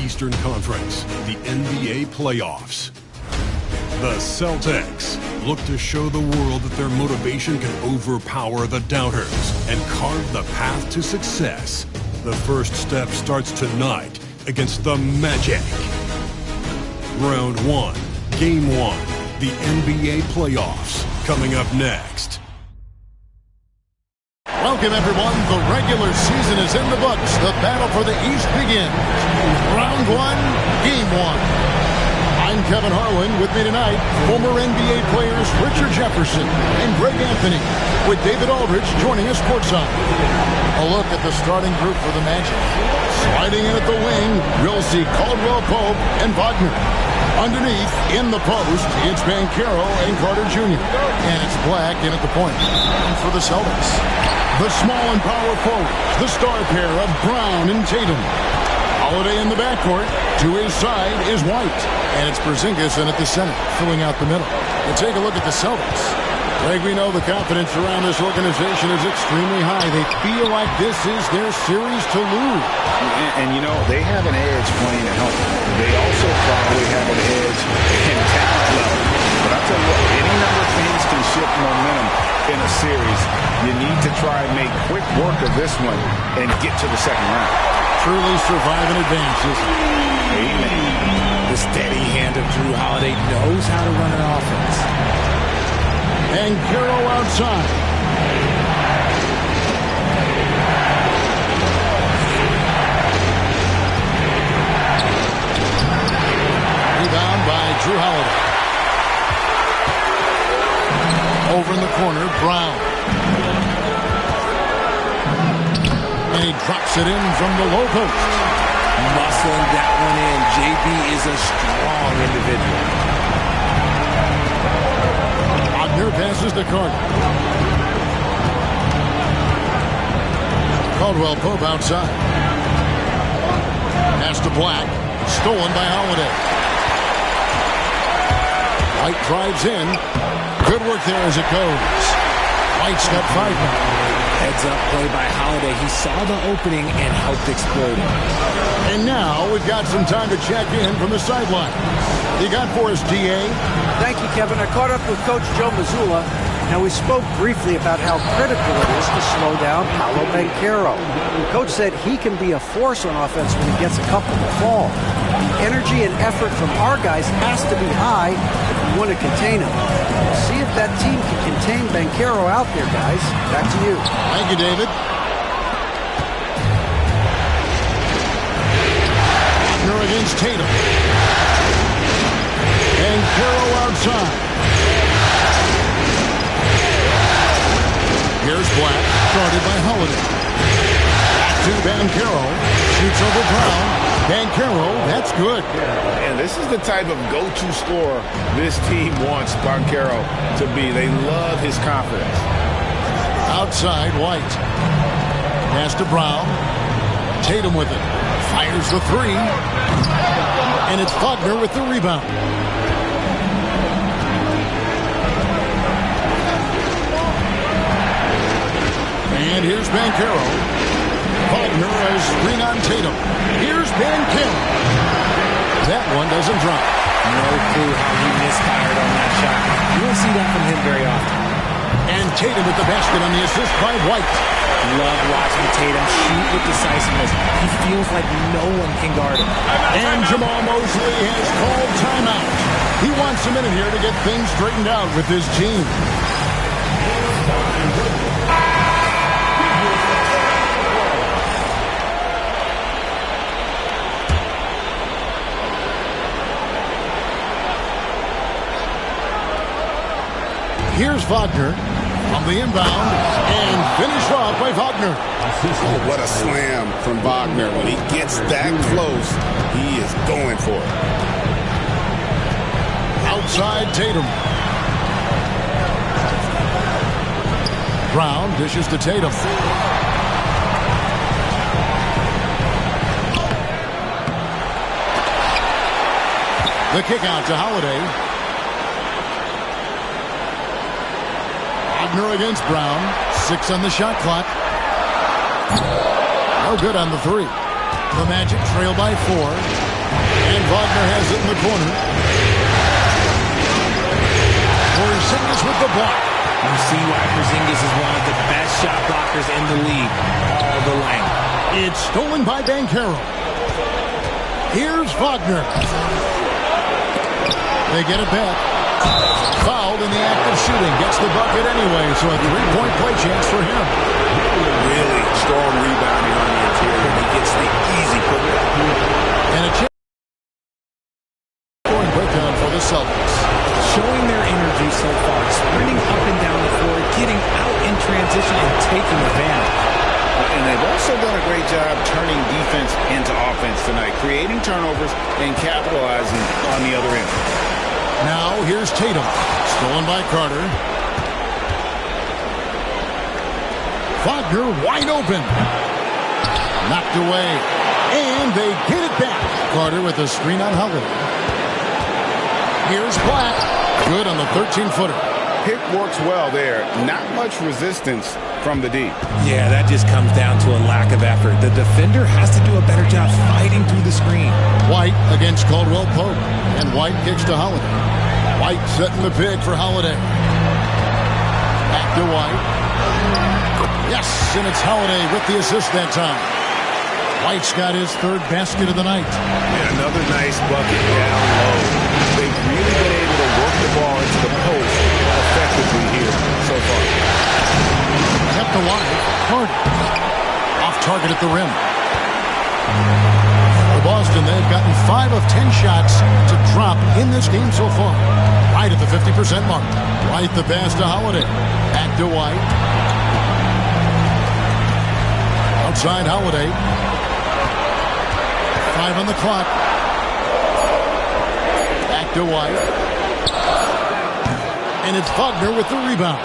Eastern Conference, the NBA playoffs. The Celtics look to show the world that their motivation can overpower the doubters and carve the path to success. The first step starts tonight against the Magic. Round 1, Game 1, the NBA playoffs, coming up next. Welcome, everyone. The regular season is in the books. The battle for the East begins. Round 1, Game 1. I'm Kevin Harlan. With me tonight, former NBA players Richard Jefferson and Greg Anthony, with David Aldridge joining us courtside. A look at the starting group for the Magic. Sliding in at the wing, we'll see Caldwell Pope and Wagner. Underneath, in the post, it's Banchero and Carter Jr. And it's Black in at the point. And for the Celtics, the small and power forwards, the star pair of Brown and Tatum. Holiday in the backcourt. To his side is White. And it's Porzingis in at the center, filling out the middle. We'll take a look at the Celtics. Greg, we know the confidence around this organization is extremely high. They feel like this is their series to lose. And you know, they have an edge playing at home. They also probably have an edge in talent level. But I'll tell you what, any number of things can shift momentum in a series. You need to try and make quick work of this one and get to the second round. Truly survive and advance, isn't it? Amen. The steady hand of Drew Holiday knows how to run an offense. And Banchero outside. Rebound by Drew Holiday. Over in the corner, Brown. And he drops it in from the low post. Muscling that one in. JB is a strong individual. Wagner passes to Carter. Caldwell Pope outside. Pass to Black. Stolen by Holiday. White drives in. Good work there as it goes. White step 5 now. Heads up play by Holiday. He saw the opening and helped explode it. And now we've got some time to check in from the sideline. You got for us, DA? Thank you, Kevin. I caught up with Coach Joe Mazzulla. Now, we spoke briefly about how critical it is to slow down Paolo Banchero. Coach said he can be a force on offense when he gets a couple to fall. The energy and effort from our guys has to be high if we want to contain him. See if that team can contain Banchero out there, guys. Back to you. Thank you, David. Wagner against Tatum. Banchero outside. Here's Black, guarded by Holiday. Back to Banchero. Shoots over Brown. Banchero, that's good. And this is the type of go-to scorer this team wants Banchero to be. They love his confidence. Outside, White. Pass to Brown. Tatum with it. Fires the 3. And it's Wagner with the rebound. And here's Banchero. Wagner a screen on Tatum. Here's Banchero. That one doesn't drop. No clue how he misfired on that shot. You don't see that from him very often. And Tatum with the basket on the assist by White. Love watching Tatum shoot with decisiveness. He feels like no one can guard him. And Jamal Mosley has called timeout. He wants a minute here to get things straightened out with his team. Here's Wagner on the inbound and finished off by Wagner. Oh, what a slam from Wagner. When he gets that close, he is going for it. Outside Tatum. Brown dishes to Tatum. The kick out to Holiday. Wagner against Brown. 6 on the shot clock. No good on the 3. The Magic trail by 4. And Wagner has it in the corner. Porzingis with the block. You see why Porzingis is one of the best shot blockers in the league. All the length. It's stolen by Banchero. Here's Wagner. They get it back. Fouled in the act of shooting. Gets the bucket anyway, so a three-point play chance for him. Really strong rebounding on the interior. He gets the easy putback. And a chance. Scoring breakdown for the Celtics. Showing their energy so far. Sprinting up and down the floor. Getting out in transition and taking advantage. And they've also done a great job turning defense into offense tonight. Creating turnovers and capitalizing on the other end. Now here's Tatum. Stolen by Carter. Wagner wide open. Knocked away. And they get it back. Carter with a screen on Holiday. Here's Black. Good on the 13-footer. Pick works well there. Not much resistance from the D. Yeah, that just comes down to a lack of effort. The defender has to do a better job fighting through the screen. White against Caldwell Pope. And White kicks to Holiday. White setting the pick for Holiday. Back to White. Yes, and it's Holiday with the assist that time. White's got his third basket of the night. And another nice bucket down low. They've really been able to work the ball into the post effectively here so far. Kept alive. Carter. Off target at the rim. For Boston, they've gotten 5 of 10 shots to drop in this game so far. Right at the 50% mark. Right the pass to Holiday. Back to White. Outside Holiday. 5 on the clock. Back to White. And it's Wagner with the rebound.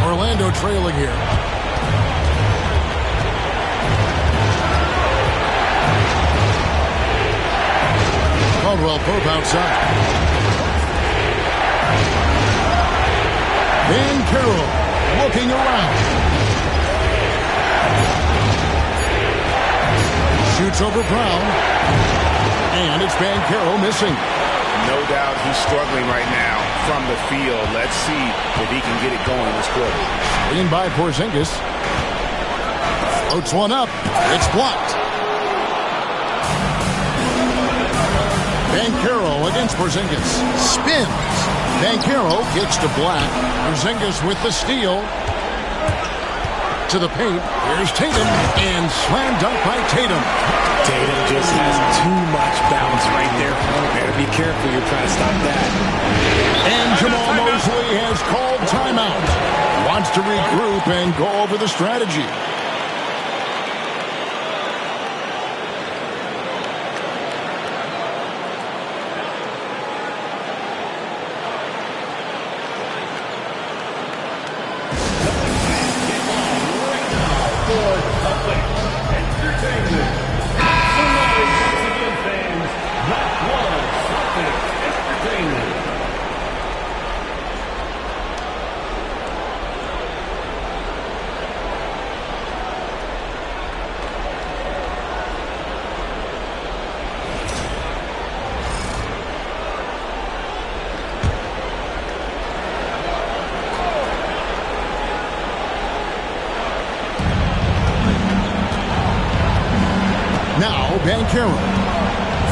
Orlando trailing here. Caldwell Pope outside. Banchero looking around. Shoots over Brown. And it's Banchero missing. No doubt he's struggling right now from the field. Let's see if he can get it going this quarter. Screen by Porzingis. Floats one up. It's blocked. Banchero against Porzingis. Spins. Banchero kicks to Black. Porzingis with the steal. To the paint. Here's Tatum. And slam dunk by Tatum. Tatum just has too much bounce right there. Better be careful. You're trying to stop that. And Jamal Mosley has called timeout. Wants to regroup and go over the strategy. Now, Banchero.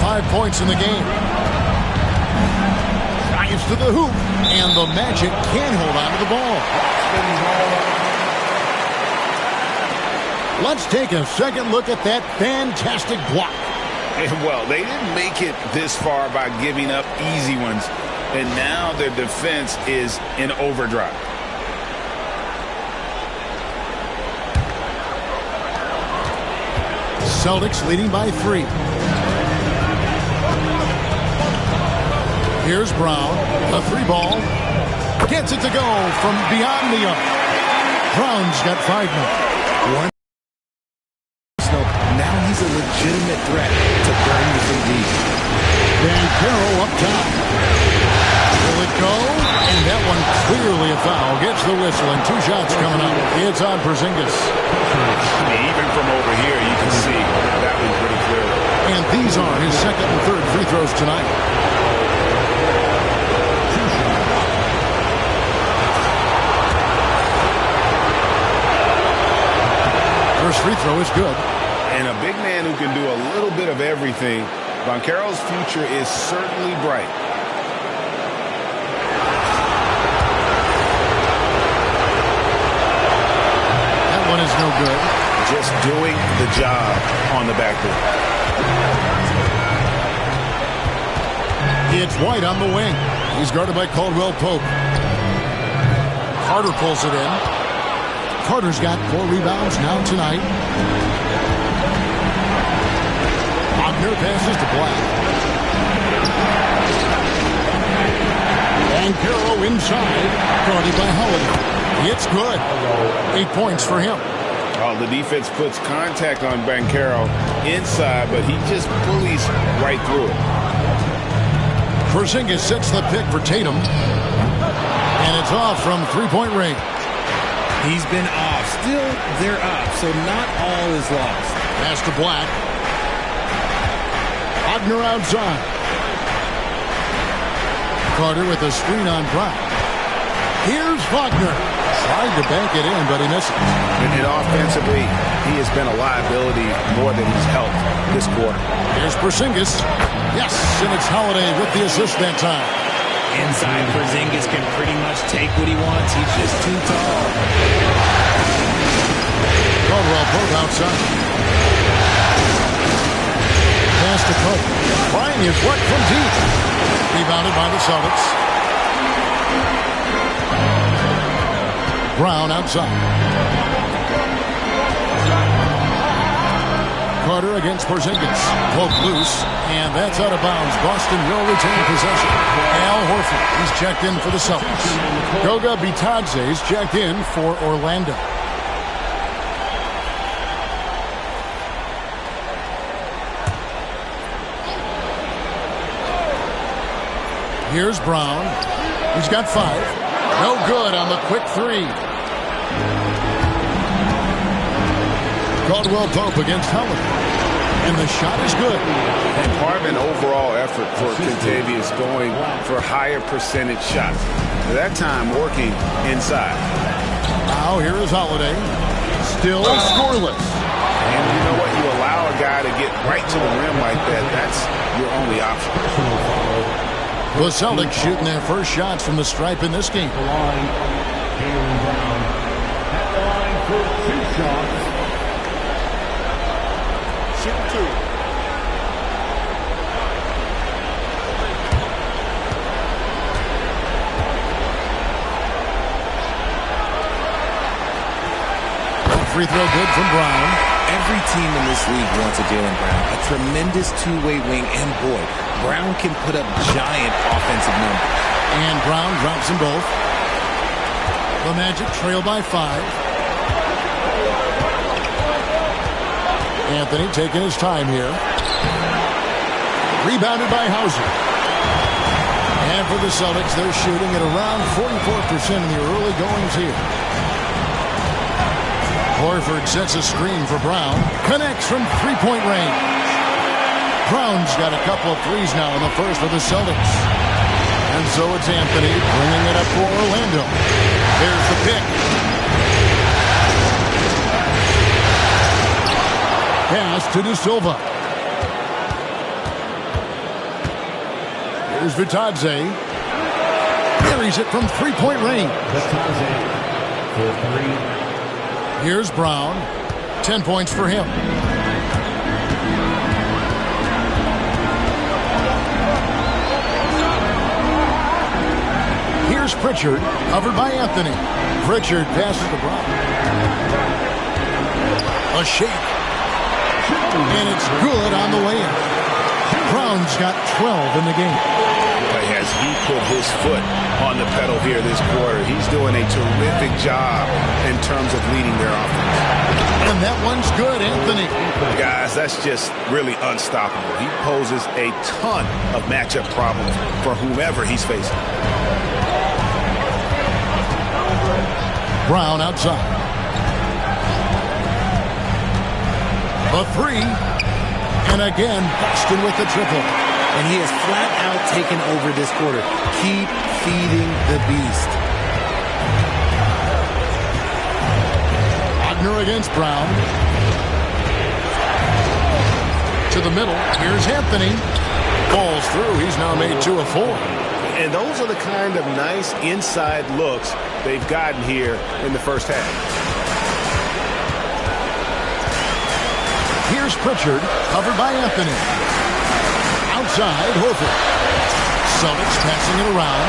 5 points in the game. Drives to the hoop. And the Magic can't hold on to the ball. Let's take a second look at that fantastic block. And well, they didn't make it this far by giving up easy ones. And now their defense is in overdrive. Celtics leading by 3. Here's Brown. A 3-ball. Gets it to go from beyond the arc. Brown's got 5 now. Now he's a legitimate threat to burn the lead. Banchero up top. Will it go? And that one clearly a foul. Gets the whistle and 2 shots coming up. It's on Porzingis. Even from over here, you can see that was pretty clear. And these are his second and third free throws tonight. First free throw is good. And a big man who can do a little bit of everything. Banchero's future is certainly bright. That one is no good. Just doing the job on the backboard. It's White on the wing. He's guarded by Caldwell Pope. Carter pulls it in. Carter's got 4 rebounds now tonight. Wagner passes to Black. And Banchero inside. Guarded by Holiday. It's good. 8 points for him. Well, the defense puts contact on Banchero inside, but he just bullies right through it. Porzingis sets the pick for Tatum. And it's off from three-point range. He's been off. Still, they're up, so not all is lost. Pass to Black. Wagner outside. Carter with a screen on Brown. Here's Wagner. Tried to bank it in, but he misses. And offensively, he has been a liability more than he's helped this quarter. Here's Porzingis. Yes, and it's Holiday with the assist that time. Inside, Porzingis can pretty much take what he wants. He's just too tall. Caldwell Pope outside. Pass to Pope. Flying his work from deep. Rebounded by the Celtics. Brown outside. Carter against Porzingis. Pope loose, and that's out of bounds. Boston will retain possession. Al Horford, he's checked in for the Celtics. Goga Bitadze's checked in for Orlando. Here's Brown. He's got 5. No good on the quick 3. Caldwell Pope against Holiday. And the shot is good. And part of an overall effort for Kentavious going for higher percentage shots. That time working inside. Now here is Holiday. Still scoreless. And you know what? You allow a guy to get right to the rim like that. That's your only option. The Celtics shooting their first shots from the stripe in this game. The line, Jaylen Brown. At the line for 2 shots. Shoot 2. Free throw good from Brown. Every team in this league wants a Jaylen Brown. A tremendous two-way wing, and boy, Brown can put up giant offensive numbers. And Brown drops them both. The Magic trail by 5. Anthony taking his time here. Rebounded by Hauser. And for the Celtics, they're shooting at around 44% in the early goings here. Horford sets a screen for Brown. Connects from three-point range. Brown's got a couple of threes now in the first for the Celtics. And so it's Anthony bringing it up for Orlando. There's the pick. Pass to De Silva. Here's Vitadze. Carries it from three-point range. Vitadze for 3. Here's Brown. 10 points for him. Here's Pritchard, covered by Anthony. Pritchard passes to Brown. A shake. And it's good on the way in. Brown's got 12 in the game. As he put his foot on the pedal here this quarter, he's doing a terrific job in terms of leading their offense. And that one's good, Anthony. Guys, that's just really unstoppable. He poses a ton of matchup problems for whomever he's facing. Brown outside. A 3. And again, Boston with the triple. and he has flat out taken over this quarter. Keep feeding the beast. Wagner against Brown. To the middle. Here's Anthony. Falls through. He's now made 2 of 4. And those are the kind of nice inside looks they've gotten here in the first half. Here's Pritchard, covered by Anthony. Outside, Horford. Celtics passing it around.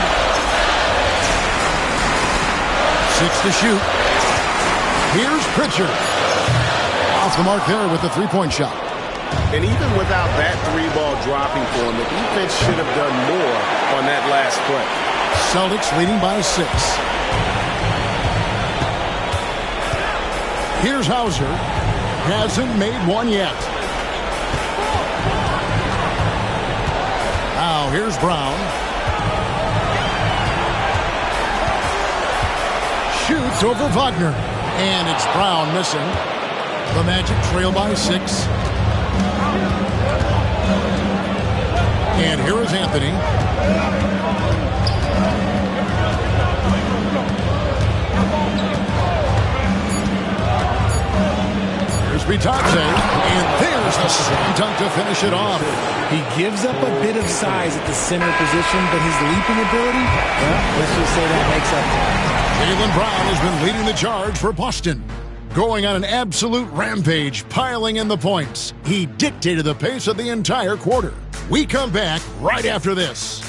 6 to shoot. Here's Pritchard. Off the mark there with the three-point shot. And even without that 3-ball dropping for him, the defense should have done more on that last play. Celtics leading by 6. Here's Hauser. Hasn't made one yet. Now here's Brown. Shoots over Wagner. And it's Brown missing. The Magic trail by 6. And here is Anthony. Here's Bitadze. And there's the slam dunk to finish it off. He gives up a bit of size at the center position, but his leaping ability, well, let's just say that makes up for it. Jaylen Brown has been leading the charge for Boston. Going on an absolute rampage, piling in the points. He dictated the pace of the entire quarter. We come back right after this.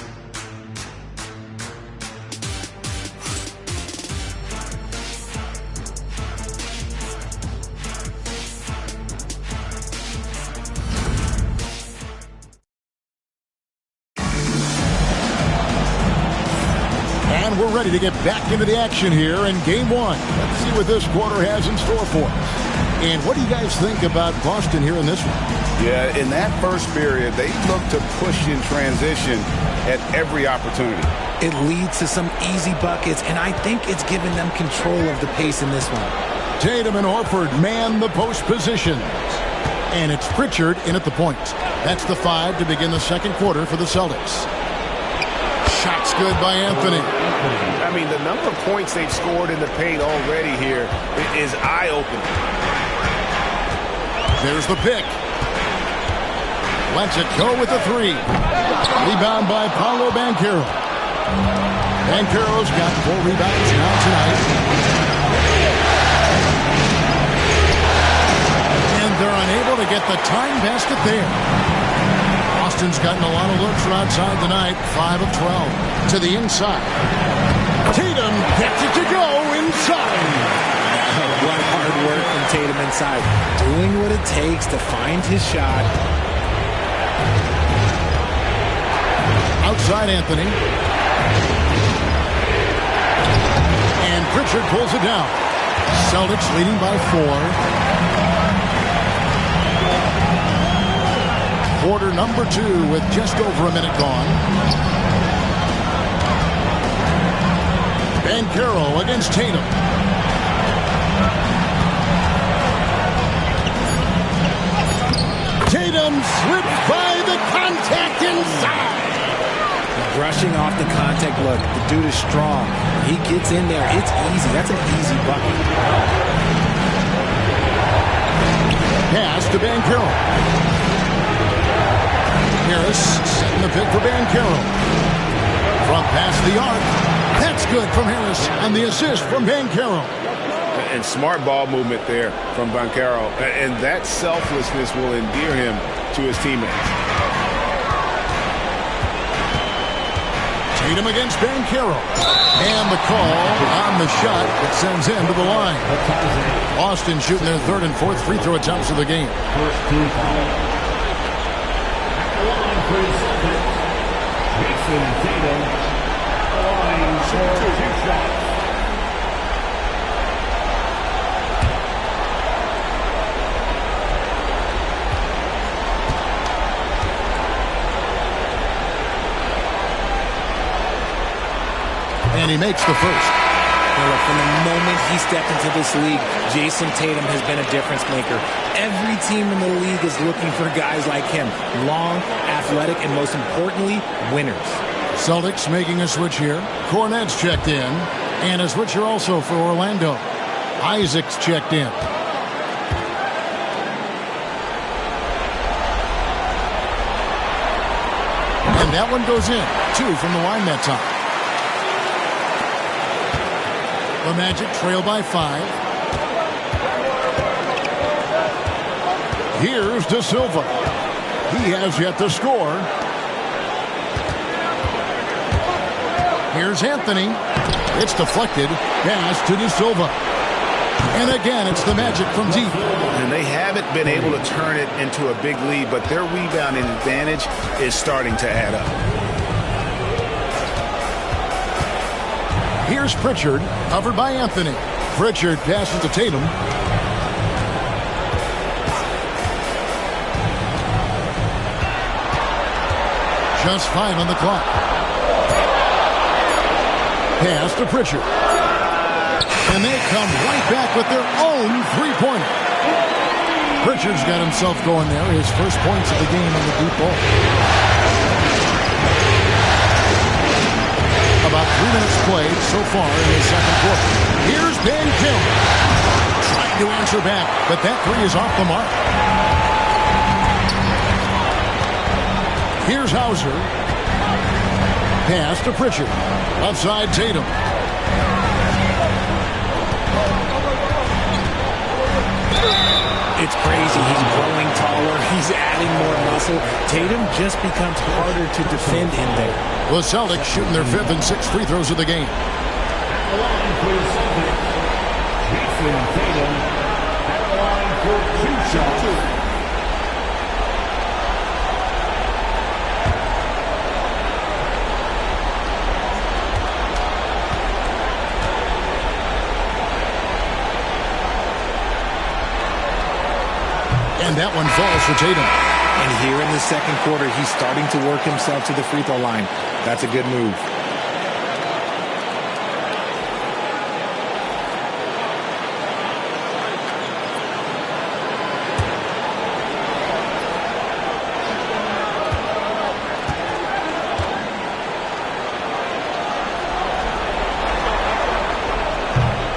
And we're ready to get back into the action here in Game 1. Let's see what this quarter has in store for us. And what do you guys think about Boston here in this one? Yeah, in that first period, they looked to push in transition at every opportunity. It leads to some easy buckets, and I think it's given them control of the pace in this one. Tatum and Horford man the post positions. And it's Pritchard in at the point. That's the 5 to begin the second quarter for the Celtics. Shot's good by Anthony. I mean, the number of points they've scored in the paint already here is eye-opening. There's the pick. Lets it go with the 3. Rebound by Paolo Banchero. Banchero's got 4 rebounds now tonight. And they're unable to get the time basket there. Boston's gotten a lot of looks from outside tonight. 5 of 12. To the inside. Tatum gets it to go inside. What hard work from Tatum inside. Doing what it takes to find his shot. Outside Anthony. And Pritchard pulls it down. Celtics leading by 4. Quarter number 2 with just over a minute gone. Banchero against Tatum. Tatum slips by the contact inside. Brushing off the contact. Look, the dude is strong. He gets in there. It's easy. That's an easy bucket. Pass to Banchero. Harris setting the pick for Banchero. From past the arc. That's good from Harris. And the assist from Banchero. And smart ball movement there from Banchero. And that selflessness will endear him to his teammates. Tatum against Banchero. And the call on the shot that sends him to the line. Boston shooting their 3rd and 4th free throw attempts of the game. First team foul. At the line for the Celtics, Jason Tatum. The line for 2 shots. And he makes the first. look, from the moment he stepped into this league, Jason Tatum has been a difference maker. Every team in the league is looking for guys like him. Long, athletic, and most importantly, winners. Celtics making a switch here. Cornette's checked in. And a switcher also for Orlando. Isaac's checked in. And that one goes in. 2 from the line that time. The Magic trail by 5. Here's De Silva. He has yet to score. Here's Anthony. It's deflected. Pass to De Silva. And again, it's the Magic from deep. And they haven't been able to turn it into a big lead, but their rebounding advantage is starting to add up. Here's Pritchard, covered by Anthony. Pritchard passes to Tatum. Just 5 on the clock. Pass to Pritchard. And they come right back with their own three-pointer. Pritchard's got himself going there. His first points of the game on the deep ball. About 3 minutes played so far in the second quarter. Here's Ben Kim. Trying to answer back, but that 3 is off the mark. Here's Hauser. Pass to Pritchard. Outside Tatum. It's crazy. He's growing taller. He's adding more muscle. Tatum just becomes harder to defend in there. The Celtics shooting their 5th and 6th free throws of the game. Line for the Celtics, Jason Tatum. At the line for 2 shots. And that one falls for Tatum. And here in the second quarter, he's starting to work himself to the free throw line. That's a good move.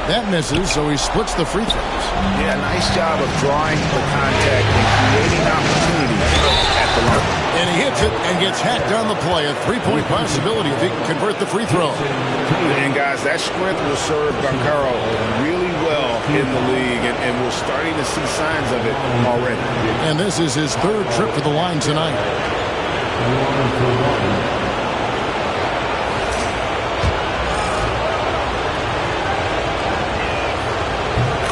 That misses, so he splits the free throws. Yeah, nice job of drawing the contact and creating opportunities at the line. And he hits it and gets hacked on the play. A 3-point possibility if he can convert the free throw. And guys, that strength will serve Bancaro really well in the league, and we're starting to see signs of it already. And this is his 3rd trip to the line tonight.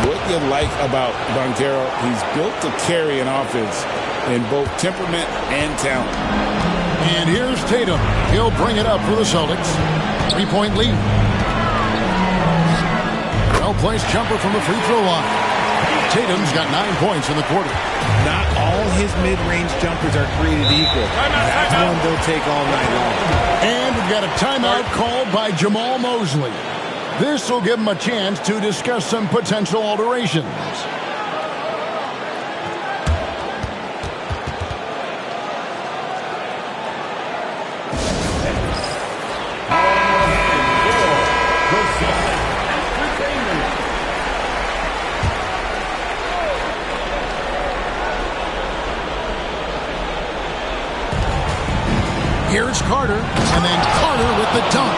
What you like about Bancaro, he's built to carry an offense in both temperament and talent. And here's Tatum. He'll bring it up for the Celtics. 3-point lead. Well-placed jumper from the free throw line. Tatum's got 9 points in the quarter. Not all his mid-range jumpers are created equal. That's one they'll take all night long. And we've got a timeout called by Jamal Mosley. This will give him a chance to discuss some potential alterations. Here's Carter, and then Carter with the dunk.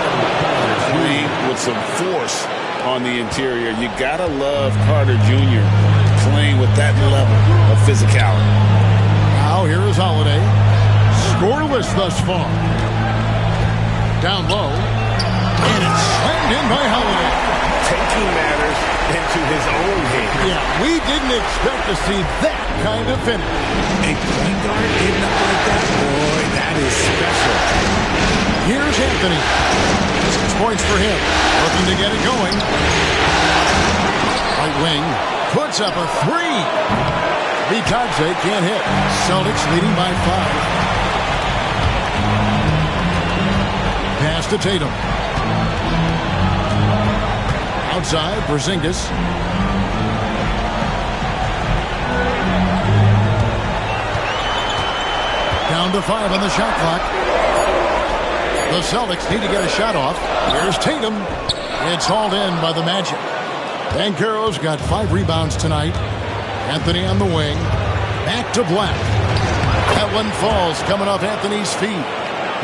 Three with some force on the interior. You gotta love Carter Jr. playing with that level of physicality. Now here is Holiday. Scoreless thus far. Down low. And it's slammed in by Holiday. Taking matters into his own hands. Yeah, we didn't expect to see that kind of finish. A point guard getting up like that, boy, that is special. Here's Anthony. 6 points for him. Looking to get it going. Right wing puts up a 3. Vitadze can't hit. Celtics leading by 5. Pass to Tatum. Outside, Porzingis. Down to 5 on the shot clock. The Celtics need to get a shot off. Here's Tatum. It's hauled in by the Magic. Banchero's got 5 rebounds tonight. Anthony on the wing. Back to Black. That one falls coming off Anthony's feet.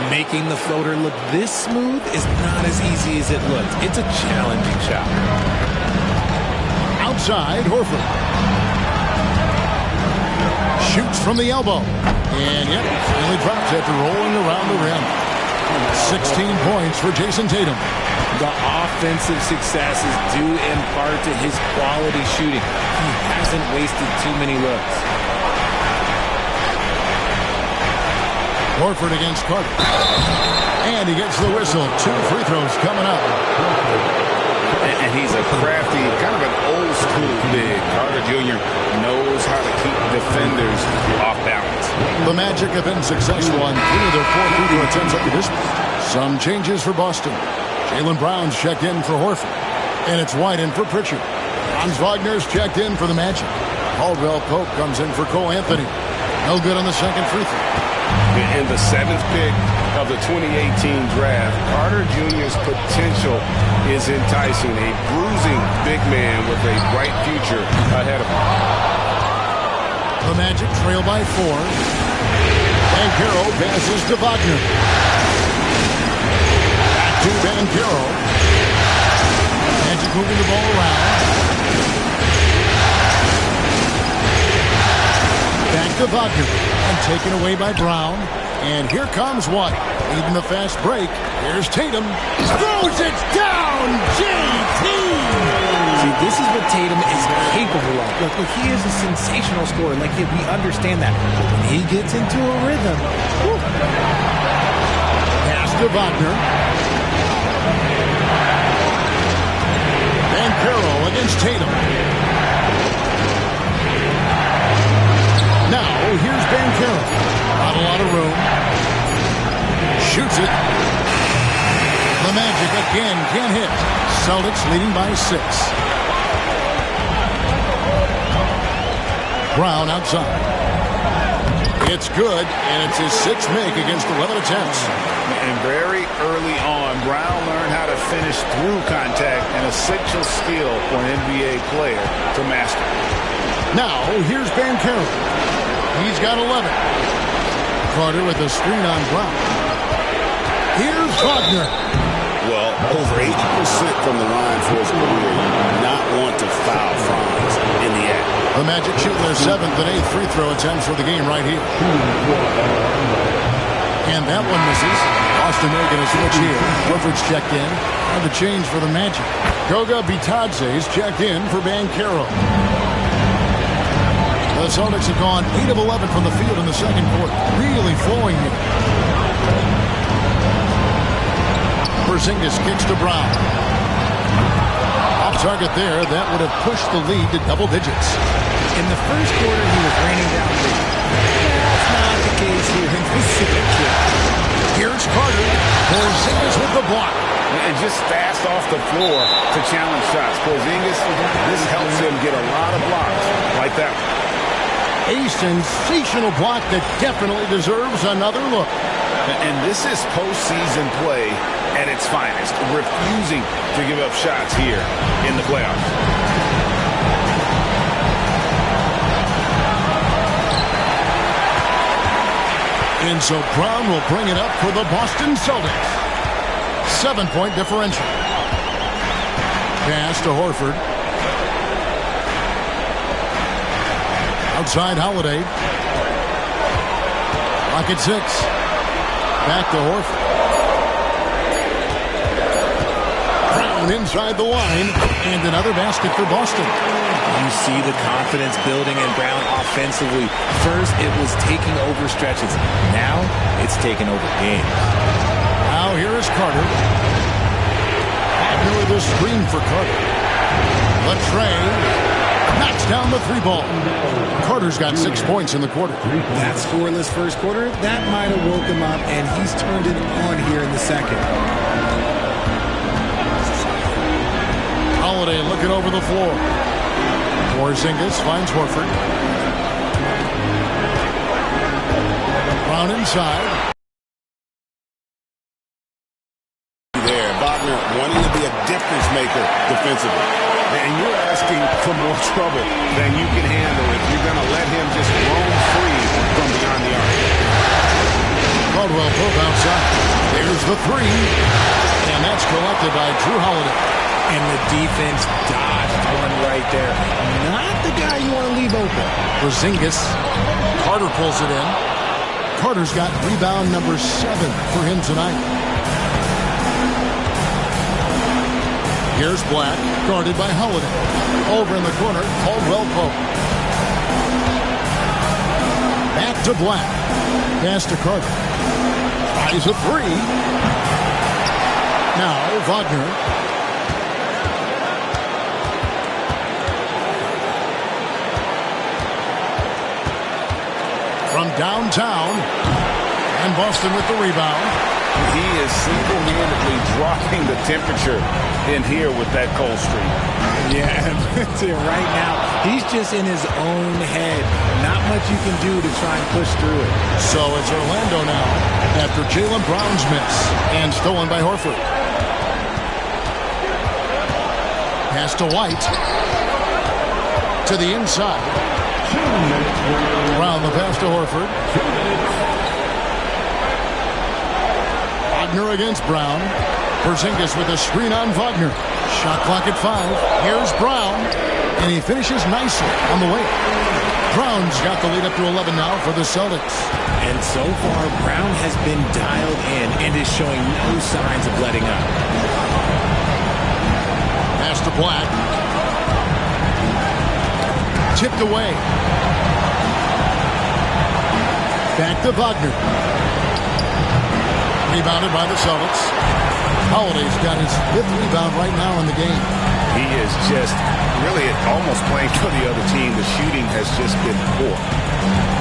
Making the floater look this smooth is not as easy as it looks. It's a challenging shot. Outside, Horford. Shoots from the elbow. And yep, finally drops after rolling around the rim. 16 points for Jason Tatum. The offensive success is due in part to his quality shooting. He hasn't wasted too many looks. Horford against Carter. And he gets the whistle. 2 free throws coming up. And he's a crafty, kind of an old school big. Carter Jr. knows how to keep defenders off balance. The Magic have been successful on 3 of their 4 free throw attempts up to this point. Some changes for Boston. Jaylen Brown's checked in for Horford. And it's White in for Pritchard. Franz Wagner's checked in for the Magic. Caldwell Pope comes in for Cole Anthony. No good on the second free throw. And the 7th pick of the 2018 draft, Carter Jr.'s potential is enticing. A bruising big man with a bright future ahead of him. The Magic trail by 4. Banchero passes to Wagner. Back to Banchero. Magic moving the ball around. Back to Wagner. And taken away by Brown. And here comes White. Leading the fast break. Here's Tatum. Throws it down. JT. See, this is what Tatum is capable of. Look, he is a sensational scorer. Like, we understand that. But when he gets into a rhythm, whew. Pass to Wagner. Banchero against Tatum. Now, here's Banchero. Not a lot of room. Shoots it. The Magic again can't hit. Celtics leading by 6. Brown outside. It's good, and it's his 6th make against 11 attempts. And very early on, Brown learned how to finish through contact, an essential skill for an NBA player to master. Now, here's Banchero. He's got 11. Carter with a screen on Brown. Here's Wagner. Well, over 80% from the line for his career. You do not want to foul Franz in the act. The Magic shooting their 7th and 8th free throw attempts for the game right here. And that one misses. Boston making a switch here. Clifford's checked in. And the change for the Magic. Goga Bitadze's checked in for Banchero. The Celtics have gone 8 of 11 from the field in the second quarter. Really flowing here. Porzingis kicks to Brown. Off target there. That would have pushed the lead to double digits. In the first quarter, he was raining down big. That's not the case here in this second kick. Here's Carter. Porzingis with the block. And just fast off the floor to challenge shots. Porzingis, this helps him get a lot of blocks like that one. A sensational block that definitely deserves another look. And this is postseason play at its finest, refusing to give up shots here in the playoffs. And so Brown will bring it up for the Boston Celtics. 7-point differential. Pass to Horford. Outside Holiday. Clock at 6. Back to Horford. Brown inside the line. And another basket for Boston. You see the confidence building in Brown offensively. First, it was taking over stretches. Now, it's taking over games. Now here is Carter. Wagner with a screen for Carter. Latrey knocks down the 3 ball. Carter's got 6 points in the quarter. That scoreless first quarter, that might have woke him up, and he's turned it on here in the second. Holiday looking over the floor. Porzingis finds Horford. Brown inside. There, Wagner wanting to be a difference maker defensively. And you're asking for more trouble than you can handle if you're going to let him just roam free from beyond the arc. Caldwell Pope outside. There's the three. And that's collected by Drew Holiday. And the defense dodged one right there. Not the guy you want to leave open. Porzingis. Carter pulls it in. Carter's got rebound number 7 for him tonight. Here's Black, guarded by Holiday. Over in the corner, Caldwell Pope. Back to Black. Pass to Carter. Tries a three. Now Wagner. From downtown. And Boston with the rebound. He is single-handedly dropping the temperature in here with that cold streak. Yeah, right now, he's just in his own head. Not much you can do to try and push through it. So it's Orlando now after Jaylen Brown's miss and stolen by Horford. Pass to White. To the inside. Brown the pass to Horford. Wagner against Brown. Porzingis with a screen on Wagner. Shot clock at 5. Here's Brown. And he finishes nicely on the way. Brown's got the lead up to 11 now for the Celtics. And so far, Brown has been dialed in and is showing no signs of letting up. Pass to Black. Tipped away. Back to Wagner. Rebounded by the Celtics. Holiday's got his 5th rebound right now in the game. He is just really almost playing for the other team. The shooting has just been poor.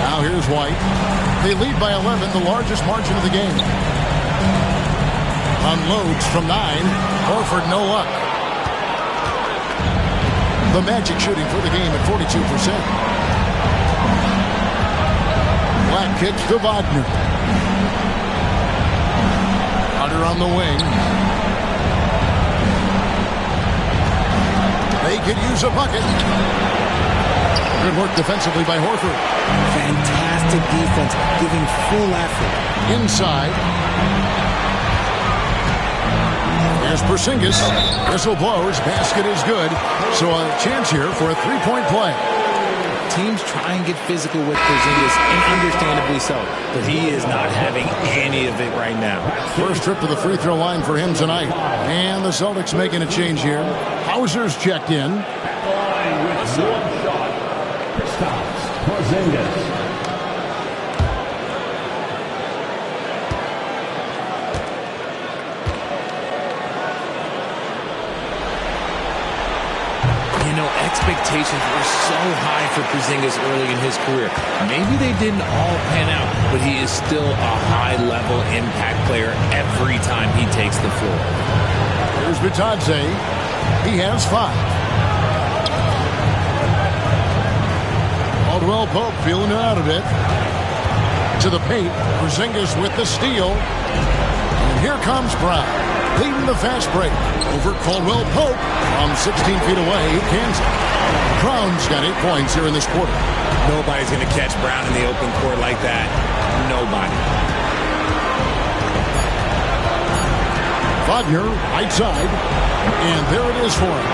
Now here's White. They lead by 11, the largest margin of the game. Unloads from 9. Horford no luck. The Magic shooting for the game at 42%. Black kicks to Wagner. Hunter on the wing. They could use a bucket. Good work defensively by Horford. Fantastic defense, giving full effort. Inside. There's Porzingis. Whistle blows. Basket is good. So a chance here for a three-point play. Teams try and get physical with Porzingis, and understandably so, but he is not having any of it right now. First trip to the free throw line for him tonight. And the Celtics making a change here. Hauser's checked in. Line with one shot. Kristaps Porzingis. Expectations were so high for Porzingis early in his career. Maybe they didn't all pan out, but he is still a high-level impact player every time he takes the floor. Here's Bitadze. He has 5. Caldwell Pope feeling it out a bit. To the paint. Porzingis with the steal. And here comes Brown. Leading the fast break over Caldwell Pope from 16 feet away. Kansas. Brown's got 8 points here in this quarter. Nobody's going to catch Brown in the open court like that. Nobody. Wagner, right side. And there it is for him.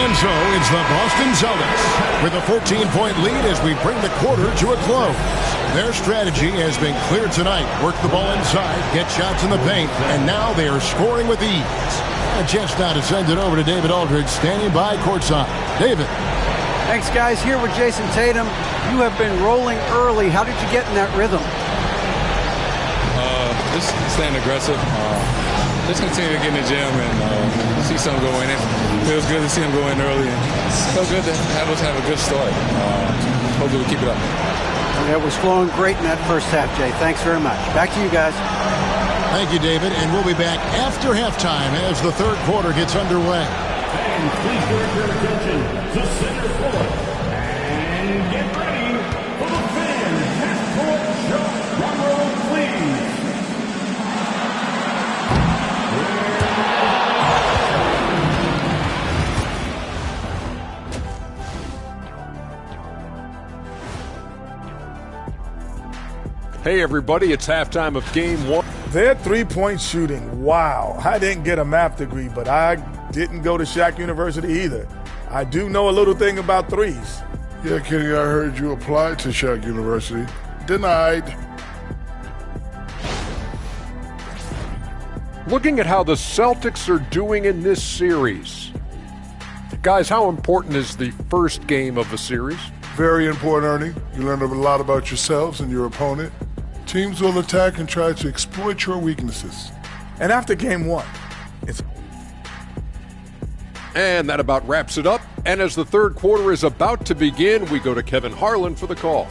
And so it's the Boston Celtics with a 14-point lead as we bring the quarter to a close. Their strategy has been clear tonight. Work the ball inside, get shots in the paint, and now they are scoring with ease. A chance now to send it over to David Aldridge, standing by courtside. David. Thanks, guys. Here with Jason Tatum. You have been rolling early. How did you get in that rhythm? Just staying aggressive. Just continue to get in the gym and see some go in it. Feels good to see him go in early. And felt good to have us have a good start. Hopefully we keep it up. It was flowing great in that first half, Jay. Thanks very much. Back to you guys. Thank you, David. And we'll be back after halftime as the third quarter gets underway. And please direct your attention to center court. And get ready for the fan half-court shot. Drum roll, please. Hey, everybody, it's halftime of Game 1. Their three-point shooting, wow. I didn't get a math degree, but I didn't go to Shaq University either. I do know a little thing about threes. Yeah, Kenny, I heard you applied to Shaq University. Denied. Looking at how the Celtics are doing in this series. Guys, how important is the first game of a series? Very important, Ernie. You learn a lot about yourselves and your opponent. Teams will attack and try to exploit your weaknesses. And after game one, And that about wraps it up. And as the third quarter is about to begin, we go to Kevin Harlan for the call.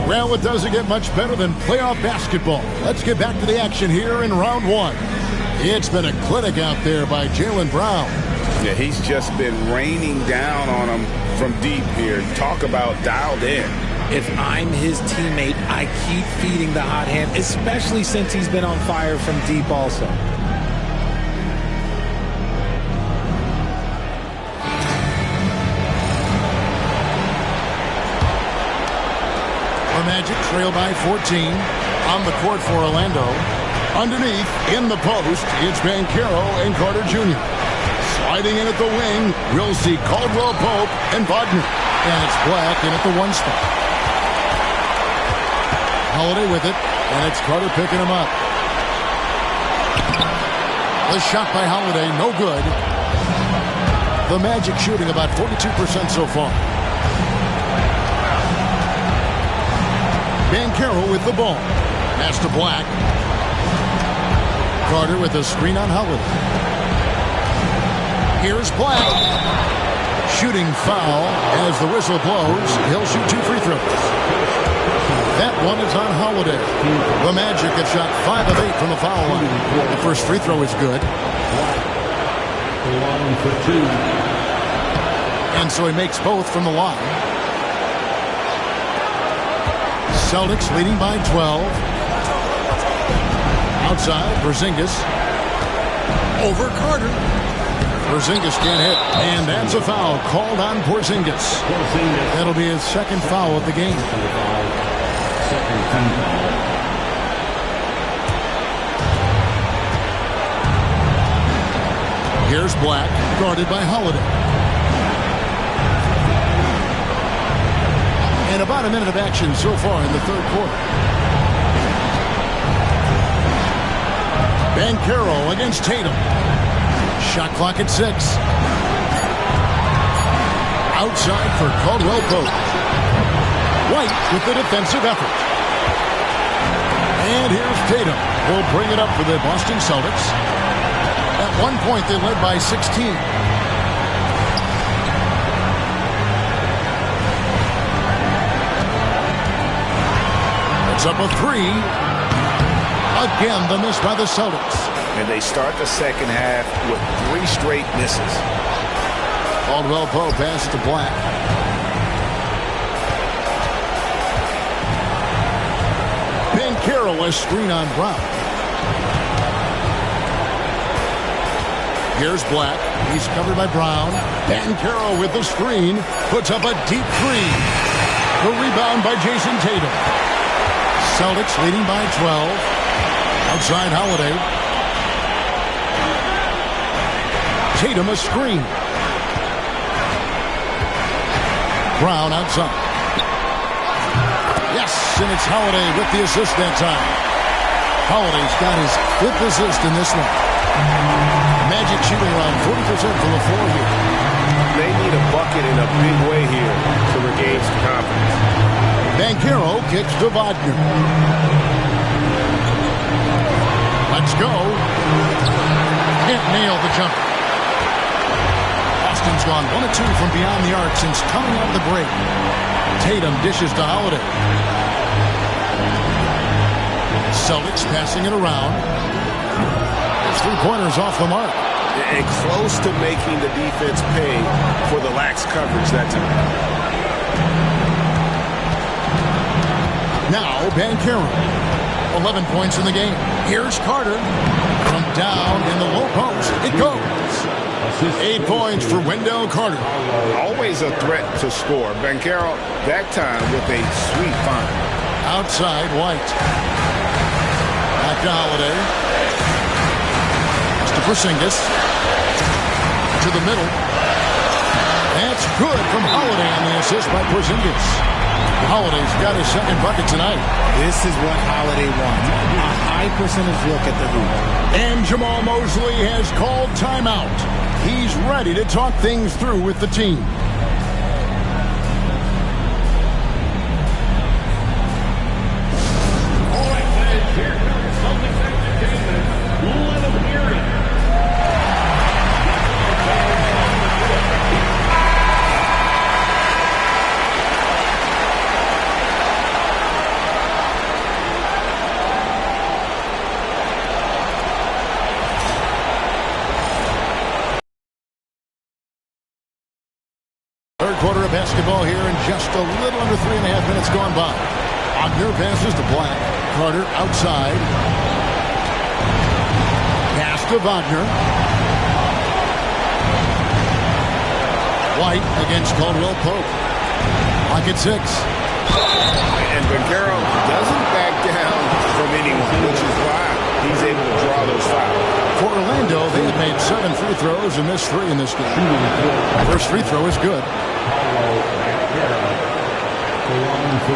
Well, it doesn't get much better than playoff basketball. Let's get back to the action here in round one. It's been a clinic out there by Jaylen Brown. Yeah, he's just been raining down on him from deep here. Talk about dialed in. If I'm his teammate, I keep feeding the hot hand, especially since he's been on fire from deep also. The Magic trail by 14 on the court for Orlando. Underneath, in the post, it's Banchero and Carter Jr. Sliding in at the wing, we'll see Caldwell Pope and Wagner. And it's Black in at the one spot. Holiday with it, and it's Carter picking him up. The shot by Holiday, no good. The Magic shooting about 42% so far. Banchero with the ball. Pass to Black. Carter with a screen on Holiday. Here's Black. Shooting foul as the whistle blows. He'll shoot 2 free throws. That one is on Holiday. The Magic have shot 5 of 8 from the foul line. The first free throw is good. 1 for 2. And so he makes both from the line. Celtics leading by 12. Outside, Porzingis. Over Carter. Porzingis can't hit. And that's a foul called on Porzingis. That'll be his second foul of the game. Second team foul. Here's Black, guarded by Holiday. And about a minute of action so far in the third quarter. Banchero against Tatum. Shot clock at 6. Outside for Caldwell Pope. White with the defensive effort. And here's Tatum. Will bring it up for the Boston Celtics. At one point, they led by 16. It's up a 3. Again, the miss by the Celtics. And they start the second half with 3 straight misses. Caldwell Pope pass to Black. Banchero a screen on Brown. Here's Black. He's covered by Brown. Banchero with the screen. Puts up a deep 3. The rebound by Jason Tatum. Celtics leading by 12. Outside Holiday. Tatum a screen. Brown outside. Yes, and it's Holiday with the assist that time. Holiday's got his 5th assist in this one. Magic shooting around 40% from the floor here. They need a bucket in a big way here to regain some confidence. Banchero kicks to Wagner. Let's go. Can't nail the jumper. Austin's gone 1 of 2 from beyond the arc since coming out of the break. Tatum dishes to Holiday. Celtics passing it around. His three-pointers off the mark. And close to making the defense pay for the lax coverage that time. Now, Banchero. 11 points in the game. Here's Carter. From down in the low post. It goes. 8 points for Wendell Carter. Always a threat to score. Banchero, that time with a sweet find. Outside, White. Back to Holiday. To Porzingis. To the middle. That's good from Holiday on the assist by Porzingis. Holiday's got his second bucket tonight. This is what Holiday wants. A high percentage look at the hoop. And Jamal Mosley has called timeout. He's ready to talk things through with the team. All right, fans, here comes Celtics entertainment. Let them hear it. Third quarter of basketball here in just a little under 3.5 minutes gone by. Wagner passes to Black. Carter outside. Pass to Wagner. White against Caldwell Pope. Lock at 6. And Banchero doesn't back down from anyone, which is why he's able to draw those fouls. For Orlando, they have made 7 free throws and missed 3 in this game. First free throw is good. For 2.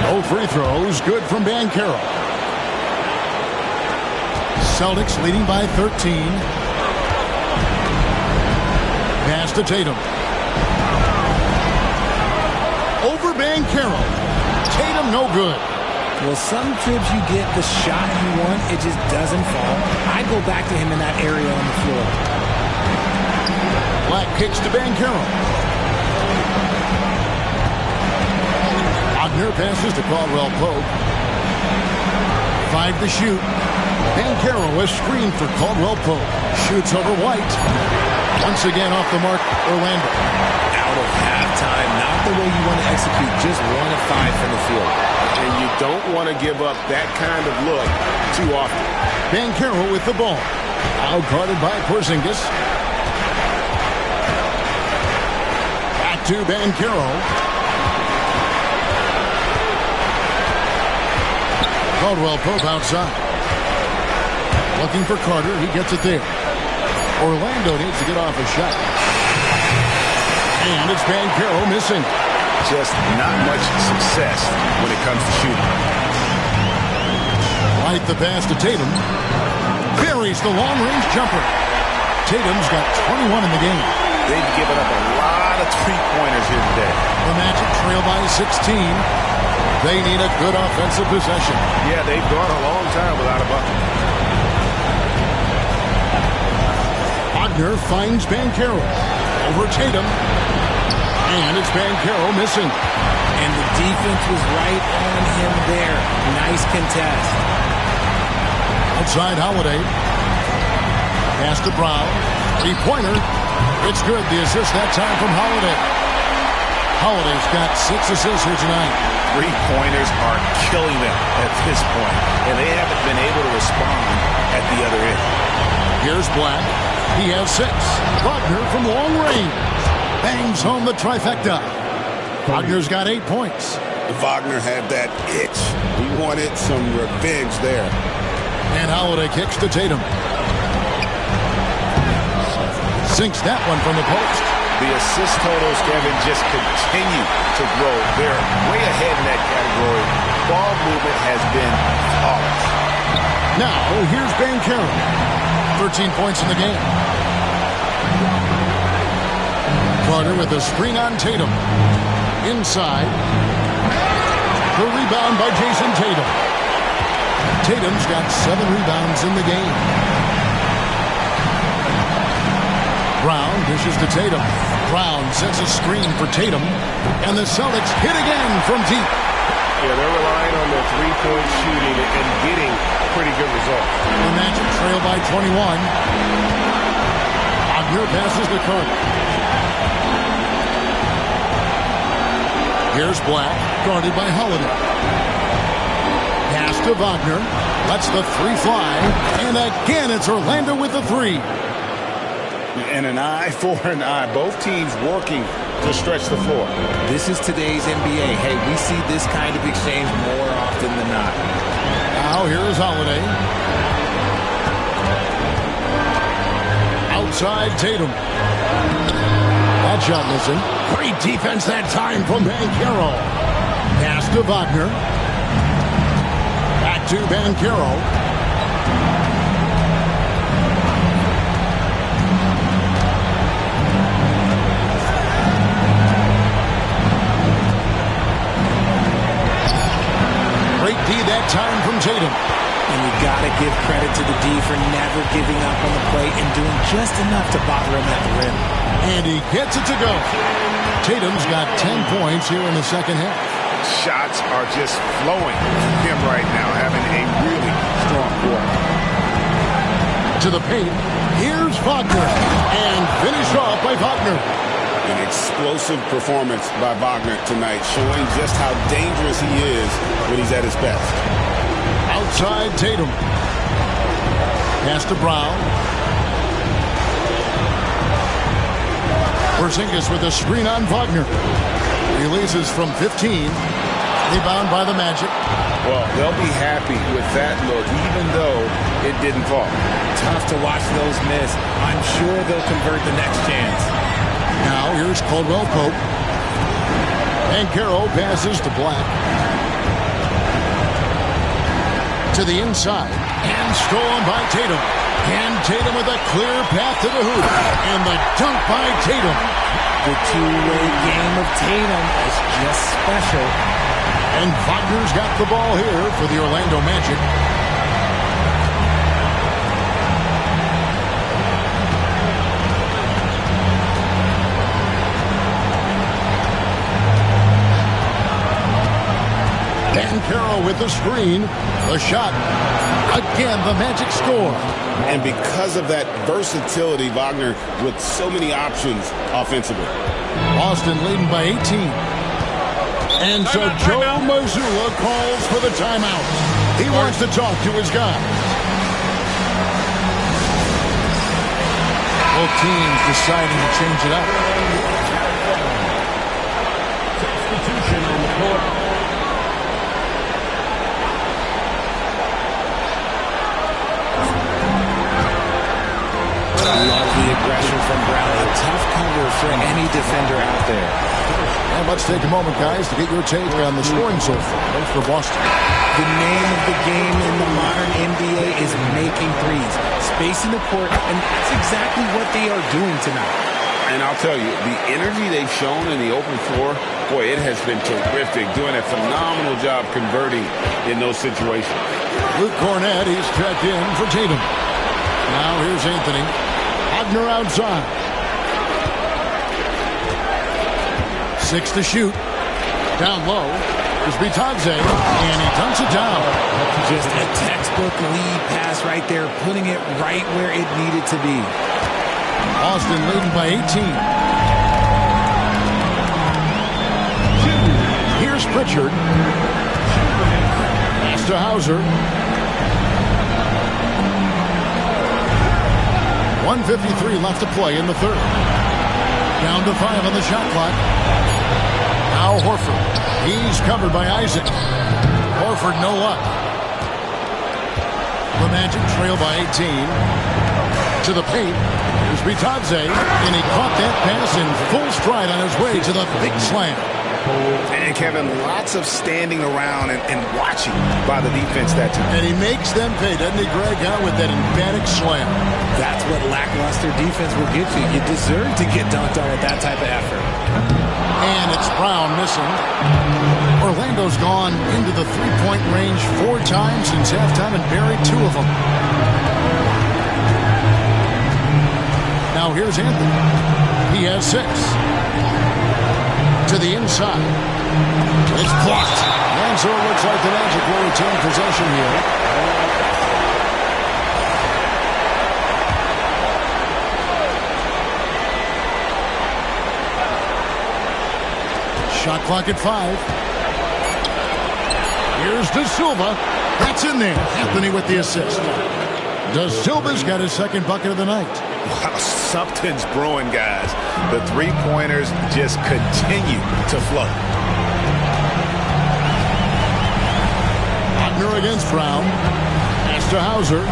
No free throws. Good from Banchero. Celtics leading by 13. Pass to Tatum. Over Banchero. Tatum no good. Well, some trips you get the shot you want, it just doesn't fall. I go back to him in that area on the floor. Black kicks to Banchero. Wagner passes to Caldwell Pope. 5 to shoot. Banchero was screened for Caldwell Pope. Shoots over White. Once again off the mark, Orlando. Out of halftime, not the way you want to execute, just 1 of 5 from the field. And you don't want to give up that kind of look too often. Banchero with the ball. Out guarded by Porzingis. Back to Banchero. Caldwell Pope outside. Looking for Carter. He gets it there. Orlando needs to get off a shot. And it's Banchero missing. Just not much success when it comes to shooting. Right the pass to Tatum. Buries the long-range jumper. Tatum's got 21 in the game. They've given up a lot of three-pointers here today. The Magic trail by 16. They need a good offensive possession. Yeah, they've gone a long time without a bucket. Wagner finds Banchero. Over Tatum. And it's Banchero missing. And the defense was right on him there. Nice contest. Outside Holiday. Pass to Brown. Three-pointer. It's good. The assist that time from Holiday. Holiday's got 6 assists here tonight. Three-pointers are killing them at this point, and they haven't been able to respond at the other end. Here's Black. He has 6. Wagner from long range. Bangs home the trifecta. Wagner's got 8 points. Wagner had that itch. He wanted some revenge there. And Holiday kicks to Tatum. Sinks that one from the post. The assist totals, Kevin, just continue to grow. They're way ahead in that category. Ball movement has been flawless. Now, here's Banchero. 13 points in the game. Carter with a screen on Tatum. Inside. The rebound by Jason Tatum. Tatum's got 7 rebounds in the game. Brown dishes to Tatum. Brown sets a screen for Tatum. And the Celtics hit again from deep. Yeah, they're relying on their three-point shooting and getting pretty good results. The Magic trail by 21. Wagner passes to Carter. Here's Black, guarded by Holiday. Pass to Wagner. Lets the three fly. And again, it's Orlando with the three. And an eye for an eye. Both teams working to stretch the floor. This is today's NBA. Hey, we see this kind of exchange more often than not. Now here's Holiday. Outside Tatum. That shot missing. Great defense that time from Banchero. Pass to Wagner. Back to Banchero. Great D that time from Tatum. And you got to give credit to the D for never giving up on the play and doing just enough to bother him at the rim. And he gets it to go. Tatum's got 10 points here in the second half. Shots are just flowing from him right now, having a really strong quarter. To the paint. Here's Wagner. And finished off by Wagner. An explosive performance by Wagner tonight, showing just how dangerous he is when he's at his best. Outside Tatum. Pass to Brown. Porzingis with a screen on Wagner. Releases from 15. Rebound by the Magic. Well, they'll be happy with that look, even though it didn't fall. Tough to watch those miss. I'm sure they'll convert the next chance. Now here's Caldwell Pope. And Banchero passes to Black. To the inside. And stolen by Tatum. And Tatum with a clear path to the hoop. And the dunk by Tatum. The two-way game of Tatum is just special. And Wagner's got the ball here for the Orlando Magic. Banchero with the screen. The shot. Again, the Magic score. And because of that versatility, Wagner with so many options offensively. Boston leading by 18. And so Joe Mazzulla calls for the timeout. He wants to talk to his guys. Both teams deciding to change it up. Substitution on the court. Love the aggression from Brown. A tough cover for any defender out there. And let's take a moment, guys, to get your take on the scoring so far for Boston. The name of the game in the modern NBA is making threes, spacing the court, and that's exactly what they are doing tonight. And I'll tell you, the energy they've shown in the open floor, boy, it has been terrific, doing a phenomenal job converting in those situations. Luke Cornett, he's checked in for Tatum. Now here's Anthony. Wagner outside. 6 to shoot. Down low is Bitadze, and he dunks it down. Just a textbook lead pass right there, putting it right where it needed to be. Boston leading by 18. Here's Pritchard. Pass to Hauser. 1:53 left to play in the third. Down to 5 on the shot clock. Now Horford. He's covered by Isaac. Horford no luck. The Magic trail by 18. To the paint. Here's Bitadze. And he caught that pass in full stride on his way to the big slam. And Kevin, lots of standing around and watching by the defense that time. And he makes them pay, doesn't he, Greg, out with that emphatic slam. That's what lackluster defense will get you. You deserve to get dunked on with that type of effort. And it's Brown missing. Orlando's gone into the three-point range 4 times since halftime and buried 2 of them. Now here's Anthony. He has 6. To the inside. It's blocked. And so it looks like the Magic will retain possession here. Shot clock at 5. Here's De Silva. That's in there. Anthony with the assist. De Silva's got his second bucket of the night. Wow, something's brewing, guys. The three-pointers just continue to flow. Wagner against Brown. Pass to Hauser.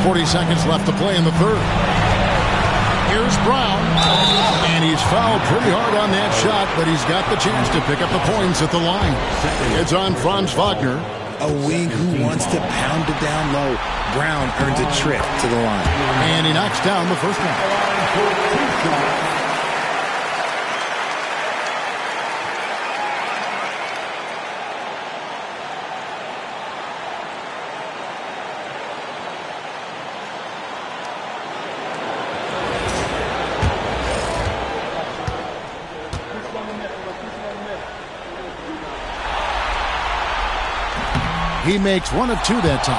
40 seconds left to play in the third. Here's Brown. And he's fouled pretty hard on that shot, but he's got the chance to pick up the points at the line. It's on Franz Wagner. A wing who wants to pound it down low. Brown earns a trip to the line. And he knocks down the first one. He makes 1 of 2 that time.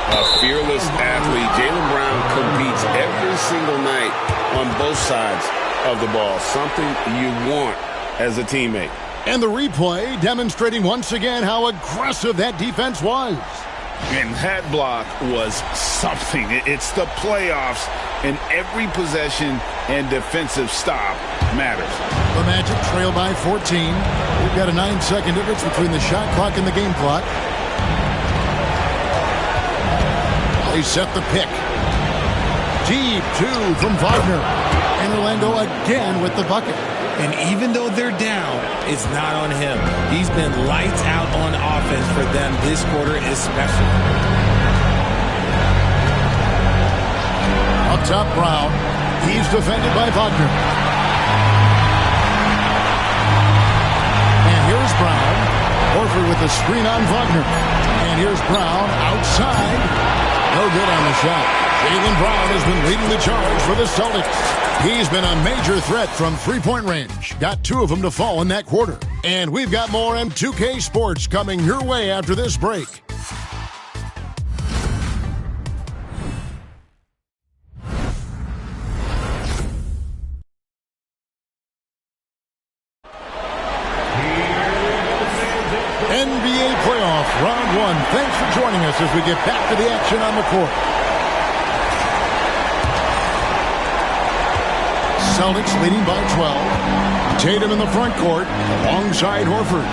A fearless athlete. Jaylen Brown competes every single night on both sides of the ball. Something you want as a teammate. And the replay demonstrating once again how aggressive that defense was. And that block was something. It's the playoffs, and every possession and defensive stop matters. The Magic trail by 14. We've got a 9-second difference between the shot clock and the game clock. They set the pick. Deep 2 from Wagner. And Orlando again with the bucket. And even though they're down, it's not on him. He's been lights out on offense for them this quarter especially. Up top, Brown. He's defended by Wagner. And here's Brown. Horford with the screen on Wagner. And here's Brown outside. No good on the shot. Jaylen Brown has been leading the charge for the Celtics. He's been a major threat from three-point range. Got 2 of them to fall in that quarter. And we've got more M2K Sports coming your way after this break. NBA playoff round 1. Thanks for joining us as we get back to the action on the court. Celtics leading by 12. Tatum in the front court alongside Horford.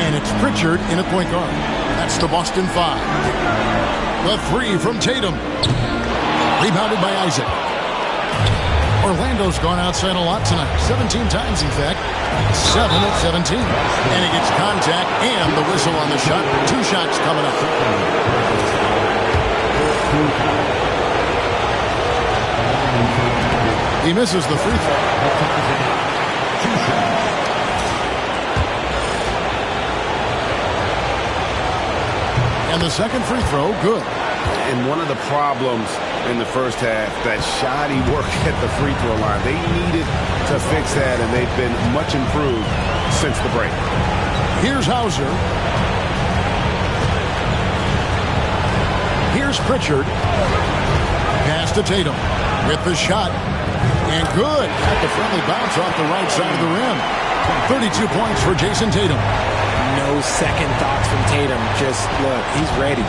And it's Pritchard in at point guard. That's the Boston 5. The 3 from Tatum. Rebounded by Isaac. Orlando's gone outside a lot tonight. 17 times, in fact. 7 of 17. And he gets contact and the whistle on the shot. 2 shots coming up. He misses the free throw. And the second free throw, good. And one of the problems in the first half, that shoddy work at the free throw line. They needed to fix that, and they've been much improved since the break. Here's Hauser. Here's Pritchard. Pass to Tatum with the shot. And good. Got the friendly bounce off the right side of the rim. 32 points for Jason Tatum. No second thoughts from Tatum. Just look, he's ready.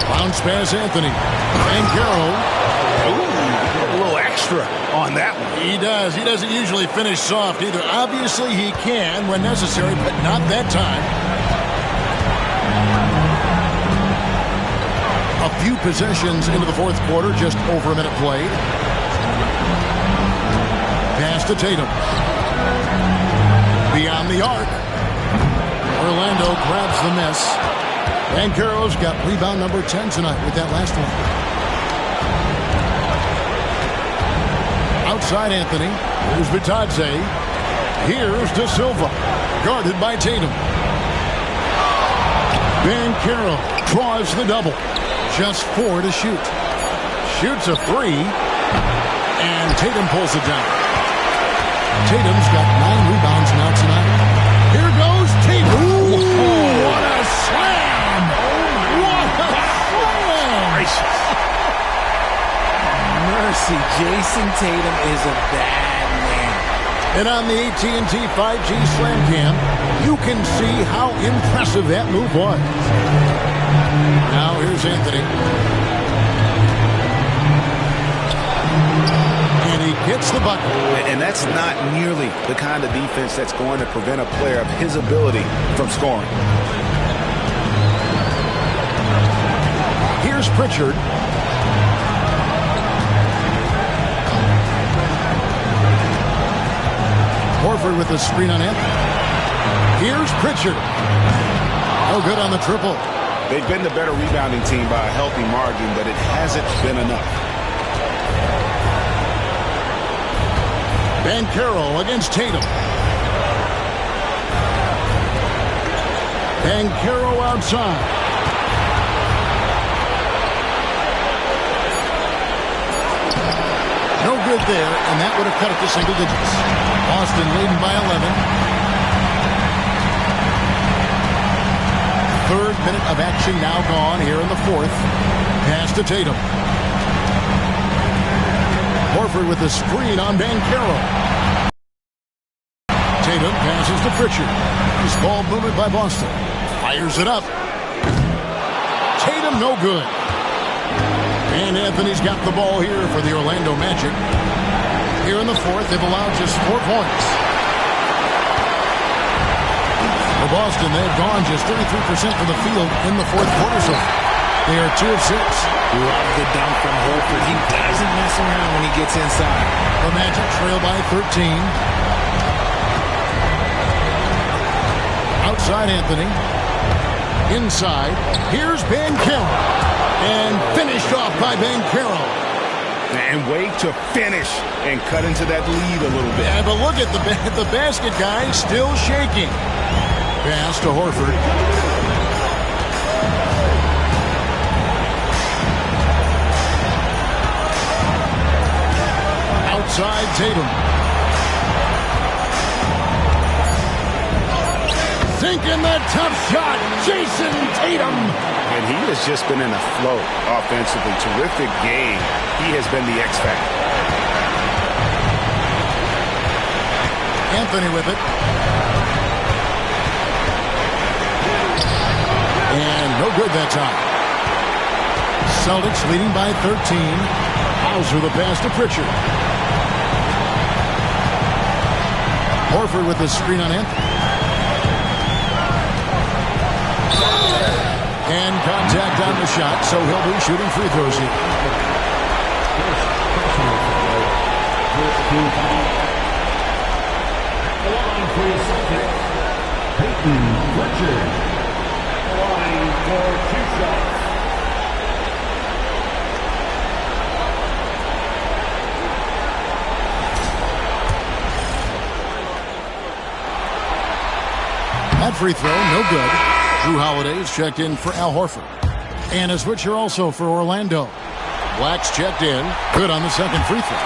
Bounce pass Anthony. And Carroll. Ooh, a little extra on that one. He does. He doesn't usually finish soft either. Obviously he can when necessary, but not that time. A few possessions into the fourth quarter, just over a minute played. Pass to Tatum. Beyond the arc. Orlando grabs the miss. Banchero's got rebound number 10 tonight with that last one. Outside Anthony. Here's Bitadze. Here's De Silva. Guarded by Tatum. Banchero draws the double. Just 4 to shoot. Shoots a 3. And Tatum pulls it down. Tatum's got 9 rebounds now tonight. Here goes Tatum. Ooh, what a slam! What a slam! Mercy, Jason Tatum is a bad man. And on the AT&T 5G Slam Cam, you can see how impressive that move was. Now here's Anthony. And he gets the bucket. And that's not nearly the kind of defense that's going to prevent a player of his ability from scoring. Here's Pritchard. Horford with the screen on Anthony. Here's Pritchard. No good on the triple. They've been the better rebounding team by a healthy margin, but it hasn't been enough. Banchero against Tatum. Banchero outside. No good there, and that would have cut it to single digits. Boston leading by 11. Third minute of action now gone here in the fourth. Pass to Tatum. Horford with the screen on Banchero. Tatum passes to Pritchard. This ball movement by Boston. Fires it up. Tatum no good. And Anthony's got the ball here for the Orlando Magic. Here in the fourth, they've allowed just 4 points. For Boston, they've gone just 33% from the field in the fourth quarter so far. They are 2 of 6. Love the dunk from Horford. He doesn't mess around when he gets inside. The Magic trail by 13. Outside Anthony. Inside. Here's Banchero. And finished off by Banchero. And way to finish and cut into that lead a little bit. Yeah, but look at the basket guy still shaking. Pass to Horford. Outside Tatum. Sinking the tough shot, Jason Tatum. And he has just been in a flow offensively. Terrific game. He has been the X factor. Anthony with it. And no good that time. Celtics leading by 13. Hauser the pass to Pritchard. Horford with the screen on Anthony. And contact on the shot, so he'll be shooting free throws here. Line for the Celtics, Peyton Pritchard. Line for 2 shots. That free throw, no good. Drew Holiday is checked in for Al Horford. And a switcher also for Orlando. Black's checked in. Good on the second free throw.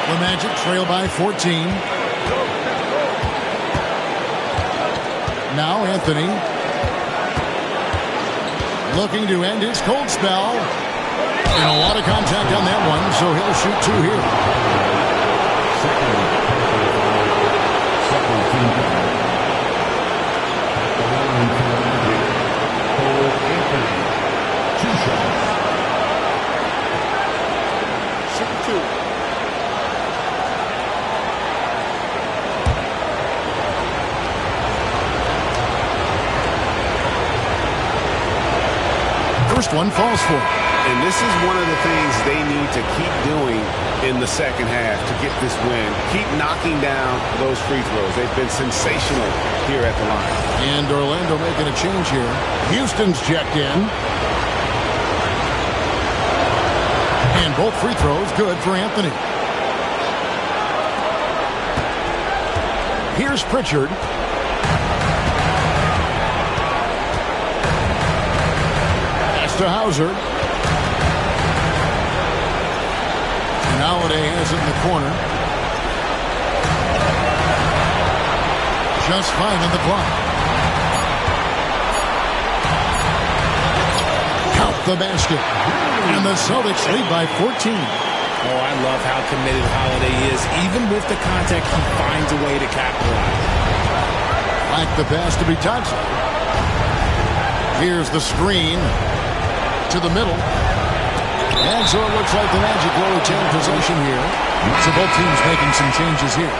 The Magic trail by 14. Now Anthony. Looking to end his cold spell. And a lot of contact on that one, so he'll shoot 2 here. First one falls for. And this is one of the things they need to keep doing in the second half to get this win. Keep knocking down those free throws. They've been sensational here at the line. And Orlando making a change here. Houston's checked in. And both free throws good for Anthony. Here's Pritchard. Pass to Hauser. And Holiday has it in the corner. Just 5 on the clock. Count the basket. And the Celtics lead by 14. Oh, I love how committed Holiday is. Even with the contact, he finds a way to capitalize. Like the pass to Bitadze. Here's the screen to the middle. And so it looks like the Magic will retain possession here. So both teams making some changes here.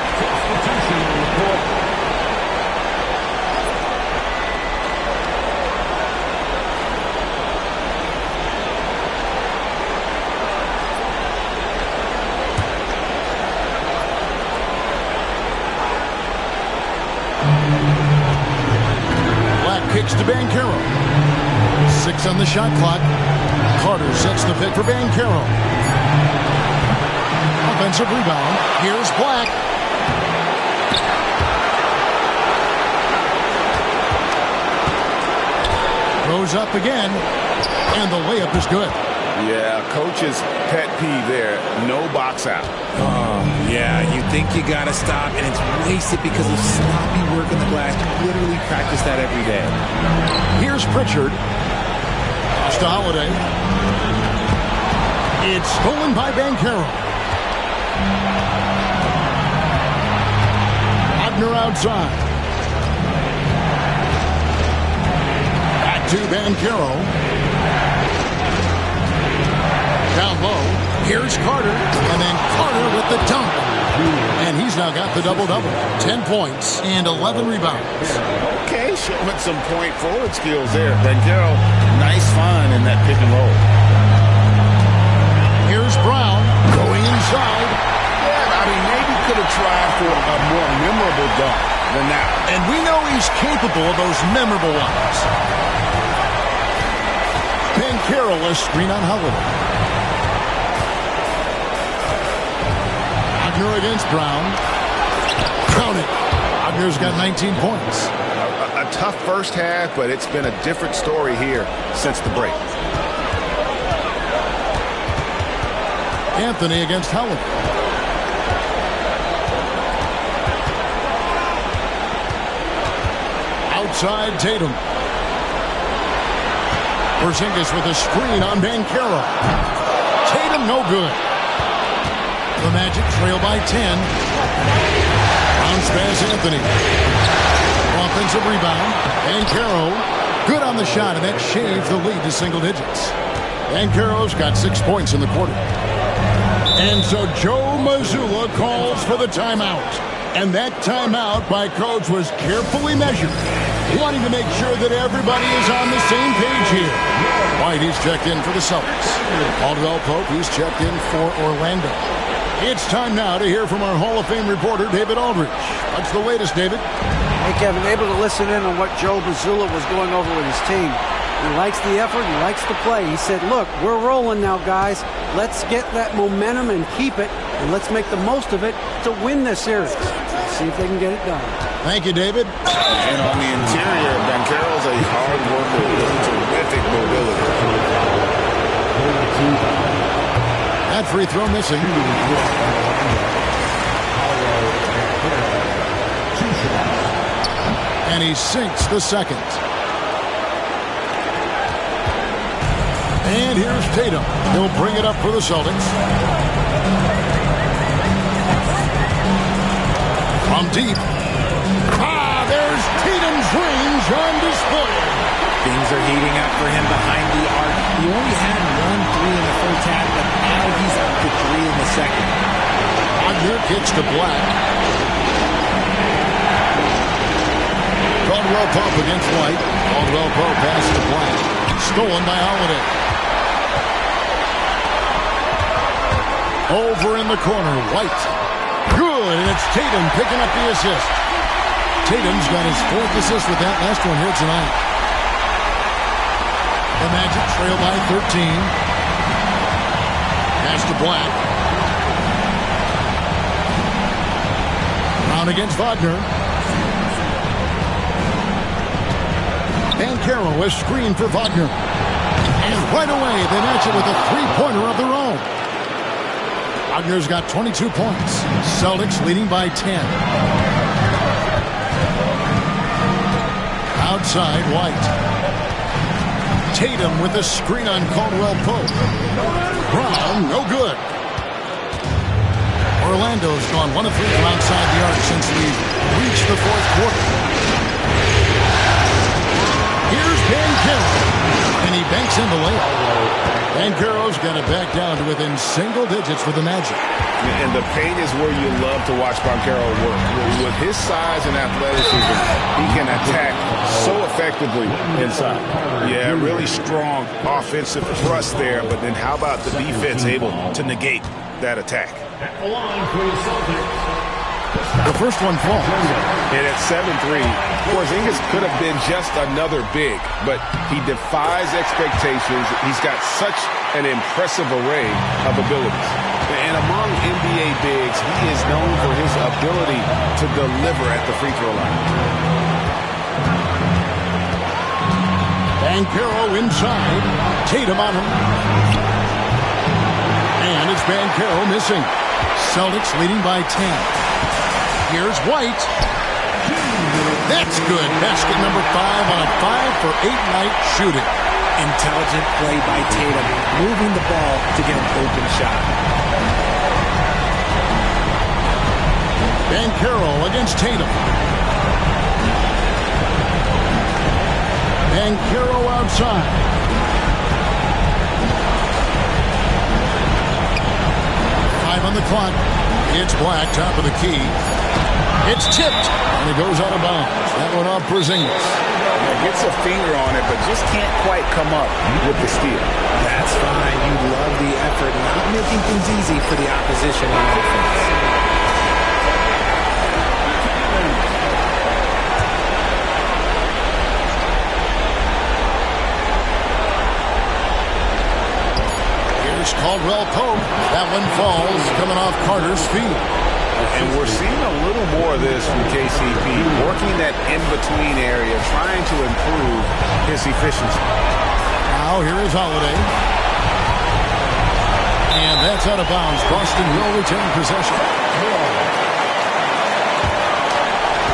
Kicks to Banchero. 6 on the shot clock. Carter sets the pick for Banchero. Offensive rebound. Here's Black. Throws up again. And the layup is good. Yeah, coach's pet peeve there. No box out. Yeah, you think you got to stop, and it's wasted because of sloppy work on the glass. You literally practice that every day. Here's Pritchard. Pass to Holiday. It's stolen by Banchero. Wagner outside. Back to Banchero. Down low. Here's Carter. And then Carter with the dunk. And he's now got the double-double. 10 points and 11 rebounds. Okay, showing some point forward skills there. Banchero, nice find in that pick and roll. Here's Brown going inside. Yeah, I mean, maybe could have tried for a more memorable dunk than that. And we know he's capable of those memorable ones. Banchero a screen on Holiday. Wagner against Brown. Count it. Wagner's got 19 points. A tough first half, but it's been a different story here since the break. Anthony against Holiday. Outside Tatum. Porzingis with a screen on Banchero. Tatum no good. The Magic trail by 10. Bounce pass Anthony. Offensive rebound. Banchero good on the shot, and that shaves the lead to single digits. Banchero's got 6 points in the quarter. And so Joe Mazzulla calls for the timeout. And that timeout by Coach was carefully measured, wanting to make sure that everybody is on the same page here. White, he's checked in for the Celtics. Aldwell Pope, he's checked in for Orlando. It's time now to hear from our Hall of Fame reporter, David Aldridge. What's the latest, David? Hey, Kevin, able to listen in on what Joe Mazzulla was going over with his team. He likes the effort. He likes the play. He said, look, we're rolling now, guys. Let's get that momentum and keep it, and let's make the most of it to win this series. Let's see if they can get it done. Thank you, David. And on the interior, Banchero's a hard worker with terrific mobility. That free throw missing. And he sinks the second. And here's Tatum. He'll bring it up for the Celtics. From deep. There's Tatum's range on display. Things are heating up for him behind the arc. He only had 1 3 in the first half, but now he's up to 3 in the second. Wagner kicks to Black. Caldwell Pope against White. Caldwell Pope pass to Black. Stolen by Holiday. Over in the corner, White. Good, and it's Tatum picking up the assist. Tatum's got his 4th assist with that last one here tonight. The Magic trail by 13. Pass to Black. Brown against Wagner. Banchero is screened for Wagner. And right away, they match it with a three-pointer of their own. Wagner's got 22 points. Celtics leading by 10. Outside, White. Tatum with a screen on Caldwell Pope. Brown, no good. Orlando's gone 1 of 3 from outside the arc since we reached the 4th quarter. Here's Banchero. And he banks in the layup. Banchero's got it back down to within single digits for the Magic. And the paint is where you love to watch Banchero work. With his size and athleticism, he can attack so effectively inside. Yeah, really strong offensive thrust there, but then how about the defense able to negate that attack? The first one falls. And at 7-3, Porzingis could have been just another big, but he defies expectations. He's got such an impressive array of abilities. And among NBA bigs, he is known for his ability to deliver at the free throw line. Banchero inside. Tatum on him. And it's Banchero missing. Celtics leading by 10. Here's White. That's good. Basket number 5 on a 5-for-8 night shooting. Intelligent play by Tatum, moving the ball to get an open shot. Banchero against Tatum. Banchero outside. Five on the clock. It's Black, top of the key. It's tipped, and it goes out of bounds. That one off Porzingis. Gets a finger on it, but just can't quite come up with the steal. That's fine. You love the effort, not making things easy for the opposition on offense. Here's Caldwell Pope. That one falls, coming off Carter's feet. And we're seeing a little more of this from KCP, working that in-between area, trying to improve his efficiency. Now here is Holiday. And that's out of bounds. Boston will retain possession.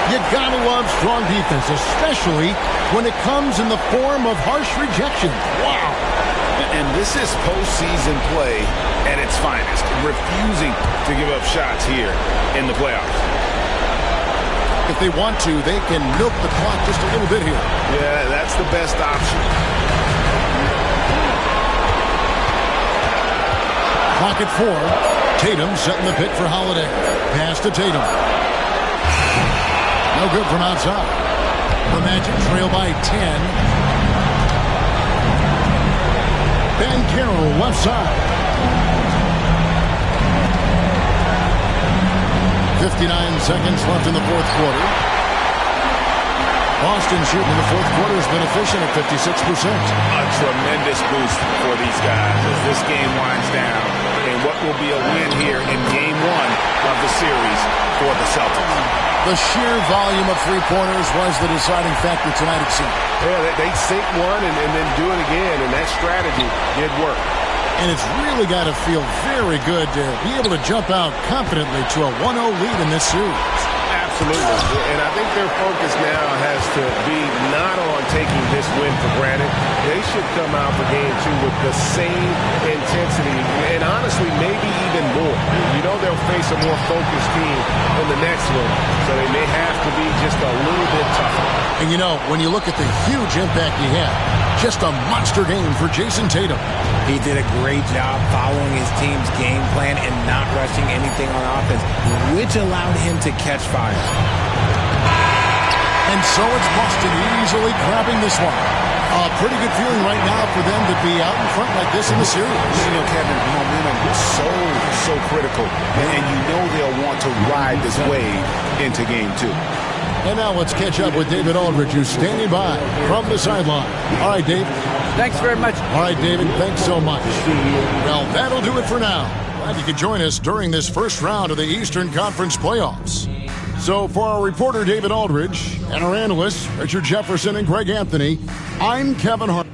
You gotta love strong defense, especially when it comes in the form of harsh rejection. Wow. And this is postseason play at its finest, refusing to give up shots here in the playoffs. If they want to, they can milk the clock just a little bit here. Yeah, that's the best option. Clock at 4. Tatum setting the pick for Holiday. Pass to Tatum. No good from outside. The Magic trail by 10. Banchero left side. 59 seconds left in the 4th quarter. Boston shooting in the 4th quarter has been efficient at 56%. A tremendous boost for these guys as this game winds down. And what will be a win here in Game 1 of the series for the Celtics. The sheer volume of three-pointers was the deciding factor tonight, it seemed. Yeah, they sink one and then do it again, and that strategy did work. And it's really got to feel very good to be able to jump out confidently to a 1-0 lead in this series. Absolutely. And I think their focus now has to be not on taking this win for granted. They should come out for Game 2 with the same intensity and honestly maybe even more. You know they'll face a more focused team in the next one, so they may have to be just a little bit tougher. And you know, when you look at the huge impact he had, just a monster game for Jason Tatum. He did a great job following his team's game plan and not rushing anything on offense, which allowed him to catch fire. And so it's Boston easily grabbing this one. A pretty good feeling right now for them to be out in front like this in the series. You know, Kevin, momentum is so critical. And you know they'll want to ride this wave into game 2. And now let's catch up with David Aldridge, who's standing by from the sideline. All right, Dave. Thanks very much. All right, David, thanks so much. Well, that'll do it for now. Glad you could join us during this first round of the Eastern Conference playoffs. So for our reporter, David Aldridge, and our analysts, Richard Jefferson and Greg Anthony, I'm Kevin Hart.